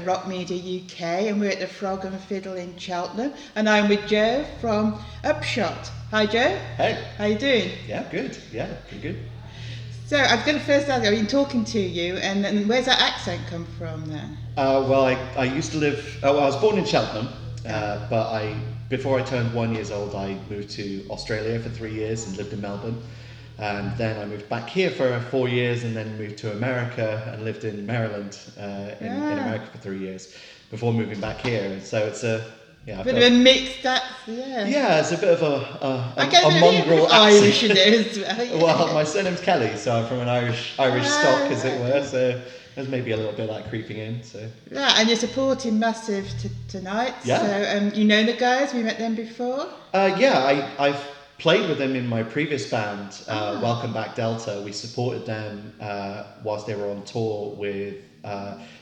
Rock Media UK, and we're at the Frog and Fiddle in Cheltenham, and I'm with Joe from Upshot. Hi Joe. Hey. How you doing? Yeah, good. Yeah, pretty good. So I've got to first ask, I've been talking to you, and where's that accent come from then? Well, I used to live. Well, I was born in Cheltenham, but before I turned 1 year old, I moved to Australia for 3 years and lived in Melbourne. And then I moved back here for 4 years, and then moved to America and lived in Maryland, in America for 3 years before moving back here. So it's a Bit of a mixed accent, yeah. Yeah, it's a bit of a Irish mongrel accent. in there as well. Yeah. Well, my surname's Kelly, so I'm from an Irish stock, as it were. So there's maybe a little bit of that creeping in. So Yeah, and you're supporting Massive tonight. Yeah. So you know the guys? Have you met them before? I've played with them in my previous band, Welcome Back Delta. We supported them whilst they were on tour with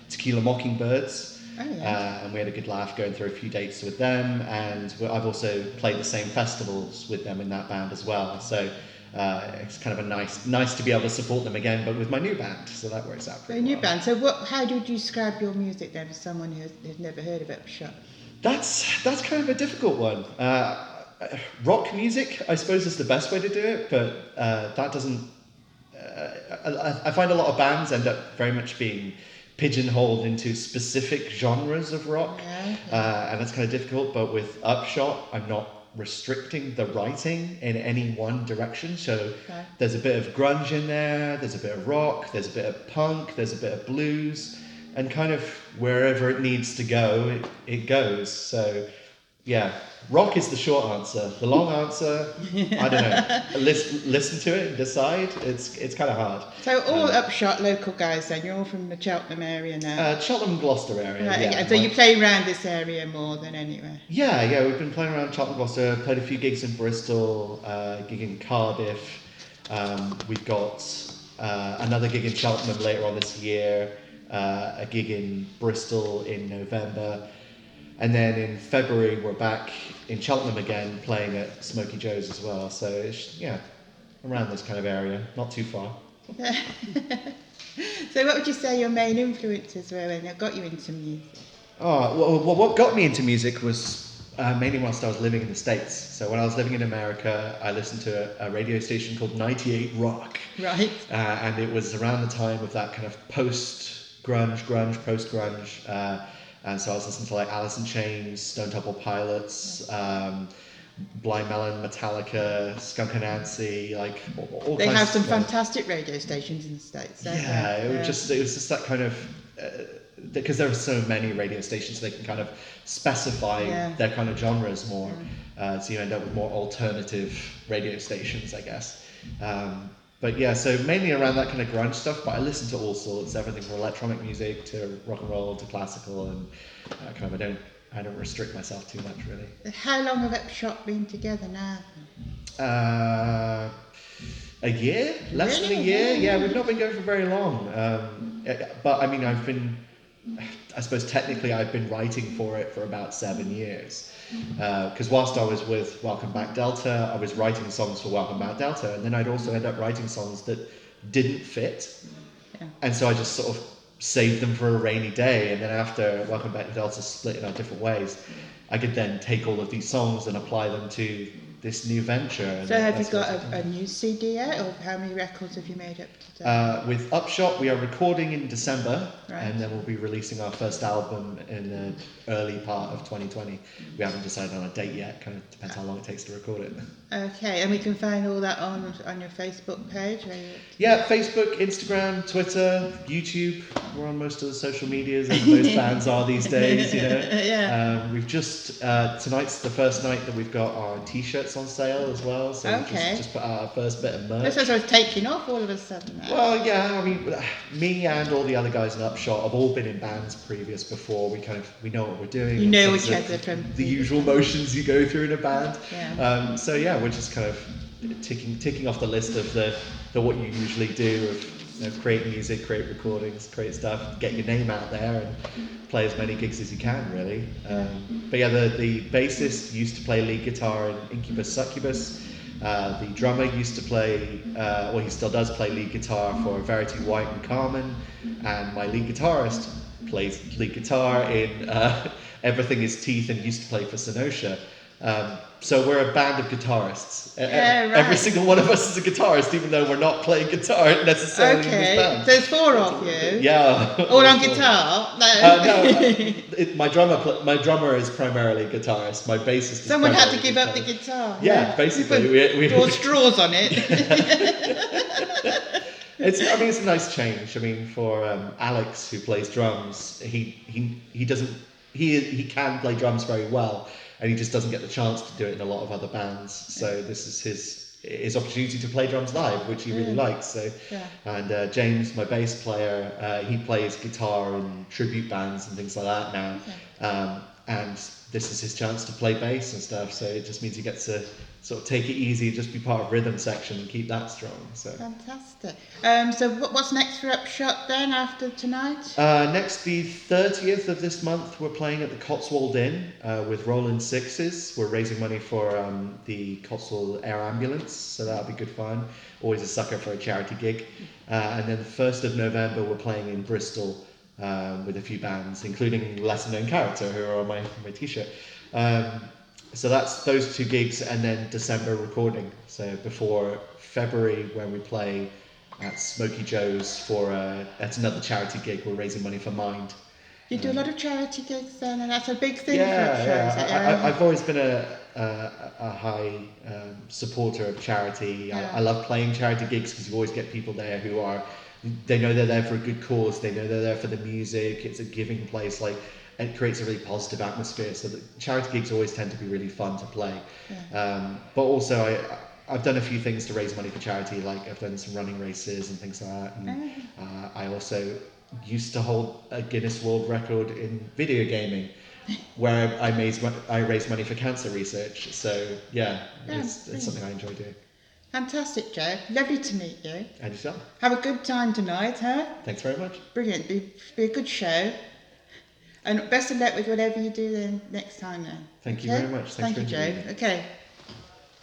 Tequila Mockingbirds. Oh, yeah. And we had a good laugh going through a few dates with them, and I've also played the same festivals with them in that band as well. So it's kind of nice to be able to support them again, but with my new band. So that works out pretty well. New band. So how do you describe your music then for someone who's never heard of Upshot? That's kind of a difficult one. Rock music, I suppose, is the best way to do it, but that doesn't. I find a lot of bands end up very much being pigeonholed into specific genres of rock, and that's kind of difficult. But with Upshot, I'm not restricting the writing in any one direction. So there's a bit of grunge in there, there's a bit of rock, there's a bit of punk, there's a bit of blues, and kind of wherever it needs to go, it goes. So yeah, rock is the short answer. The long answer, I don't know. Listen to it and decide. It's kind of hard. So all Upshot local guys then? You're all from the Cheltenham area now? Cheltenham, Gloucester area. Right, yeah. So you play around this area more than anywhere? Yeah. We've been playing around Cheltenham, Gloucester. Played a few gigs in Bristol, gig in Cardiff. We've got another gig in Cheltenham later on this year. A gig in Bristol in November. And then in February, we're back in Cheltenham again, playing at Smoky Joe's as well. So it's, around this kind of area, not too far. So what would you say your main influences were when they got you into music? Well, what got me into music was mainly whilst I was living in the States. So when I was living in America, I listened to a radio station called 98 Rock. Right. And it was around the time of that kind of post-grunge, post-grunge. And so I was listening to like Alice in Chains, Stone Temple Pilots, Blind Melon, Metallica, Skunk Anansie, like all they kinds have some of stuff. fantastic radio stations in the States. Yeah, it was just that kind of because there are so many radio stations, they can kind of specify their kind of genres more. So you end up with more alternative radio stations, I guess. But yeah, so mainly around that kind of grunge stuff, but I listen to all sorts, everything from electronic music to rock and roll to classical, and kind of I don't restrict myself too much really. How long have Upshot been together now? A year? Less than a year? Yeah, we've not been going for very long. But I mean, I suppose technically I've been writing for it for about 7 years. Because whilst I was with Welcome Back Delta, I was writing songs for Welcome Back Delta, and then I'd also end up writing songs that didn't fit. And so I just sort of saved them for a rainy day, and then after Welcome Back Delta split in our different ways, I could then take all of these songs and apply them to this new venture. So have you got a new CD yet, or how many records have you made up to date? With Upshot, we are recording in December, and then we'll be releasing our first album in the early part of 2020. We haven't decided on a date yet, kind of depends how long it takes to record it. Okay, and we can find all that on your Facebook page? Yeah, Facebook, Instagram, Twitter, YouTube. We're on most of the social medias, as most bands are these days, We've just, tonight's the first night that we've got our t-shirts on sale as well, so we've just put out our first bit of merch. That's what I was taking off all of a sudden now. Well, yeah, I mean, me and all the other guys in Upshot have all been in bands before. We know what we're doing. You know each other from the usual motions you go through in a band. Yeah. So yeah, we're just kind of ticking off the list of the what you usually do of create music, create recordings, create stuff, get your name out there, and play as many gigs as you can, really. But yeah, the bassist used to play lead guitar in Incubus Succubus. The drummer used to play, he still does play lead guitar for Verity White and Carmen, and my lead guitarist plays lead guitar in Everything Is Teeth and used to play for Sinosha. So we're a band of guitarists. Every single one of us is a guitarist, even though we're not playing guitar necessarily in this band. So there's 4 of you. Yeah. All on guitar? No. My drummer is primarily a guitarist. My bassist is Someone had to primarily give a up the guitarist. guitar. Yeah, basically. We draw straws on it. It's a nice change. I mean, for Alex, who plays drums, he doesn't he can play drums very well, and he just doesn't get the chance to do it in a lot of other bands. So this is his opportunity to play drums live, which he really likes. So, and James, my bass player, he plays guitar in tribute bands and things like that now, and this is his chance to play bass and stuff. So it just means he gets to sort of take it easy, just be part of rhythm section and keep that strong. So fantastic. So what's next for Upshot then after tonight? Next, the 30th of this month, we're playing at the Cotswold Inn with Roland Sixes. We're raising money for the Cotswold Air Ambulance, so that'll be good fun. Always a sucker for a charity gig. And then the 1st of November, we're playing in Bristol with a few bands, including Lesser Known Character, who are on my t-shirt. So that's those 2 gigs, and then December recording. So before February, when we play at Smoky Joe's for that's another charity gig. We're raising money for Mind. You do a lot of charity gigs then, and that's a big thing for Upshot. I've always been a high supporter of charity. I love playing charity gigs because you always get people there who they know they're there for a good cause. They know they're there for the music. It's a giving place. And it creates a really positive atmosphere. So the charity gigs always tend to be really fun to play. But also I've done a few things to raise money for charity, like I've done some running races and things like that. And I also used to hold a Guinness World Record in video gaming, where I raised money for cancer research. So it's something I enjoy doing. Fantastic, Joe. Lovely to meet you. And yourself. Have a good time tonight, huh? Thanks very much. Brilliant. Be a good show. And best of luck with whatever you do then next time then. Thank you very much. Thank you, Joe. Okay.